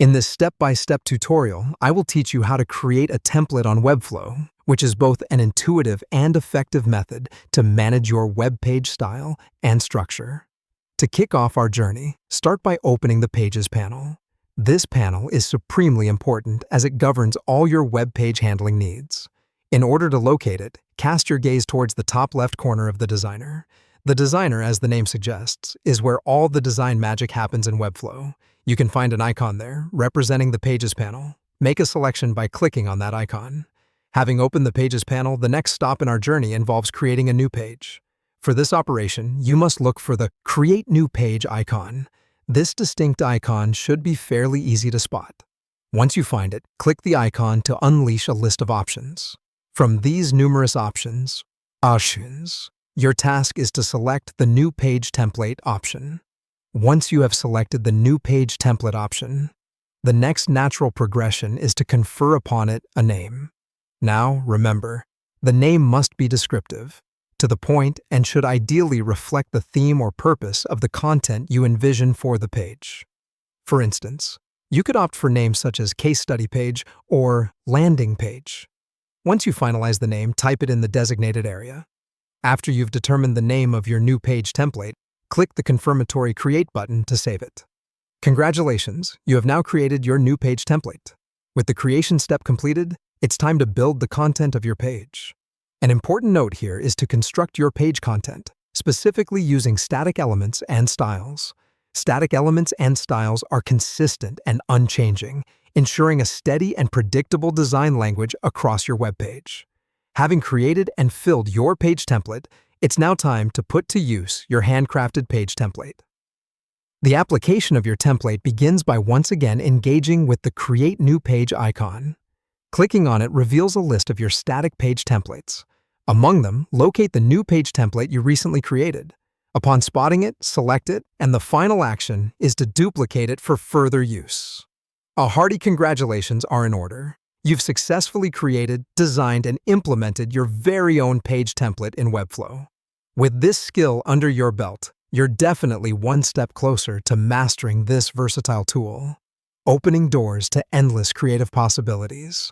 In this step-by-step tutorial, I will teach you how to create a template on Webflow, which is both an intuitive and effective method to manage your web page style and structure. To kick off our journey, start by opening the Pages panel. This panel is supremely important as it governs all your web page handling needs. In order to locate it, cast your gaze towards the top left corner of the designer. The designer, as the name suggests, is where all the design magic happens in Webflow. You can find an icon there, representing the Pages panel. Make a selection by clicking on that icon. Having opened the Pages panel, the next stop in our journey involves creating a new page. For this operation, you must look for the Create New Page icon. This distinct icon should be fairly easy to spot. Once you find it, click the icon to unleash a list of options. From these numerous options, your task is to select the New Page Template option. Once you have selected the New Page Template option, the next natural progression is to confer upon it a name. Now, remember, the name must be descriptive, to the point, and should ideally reflect the theme or purpose of the content you envision for the page. For instance, you could opt for names such as Case Study Page or Landing Page. Once you finalize the name, type it in the designated area. After you've determined the name of your new page template, click the confirmatory Create button to save it. Congratulations, you have now created your new page template. With the creation step completed, it's time to build the content of your page. An important note here is to construct your page content, specifically using static elements and styles. Static elements and styles are consistent and unchanging, ensuring a steady and predictable design language across your web page. Having created and filled your page template, it's now time to put to use your handcrafted page template. The application of your template begins by once again engaging with the Create New Page icon. Clicking on it reveals a list of your static page templates. Among them, locate the new page template you recently created. Upon spotting it, select it, and the final action is to duplicate it for further use. A hearty congratulations are in order. You've successfully created, designed, and implemented your very own page template in Webflow. With this skill under your belt, you're definitely one step closer to mastering this versatile tool, opening doors to endless creative possibilities.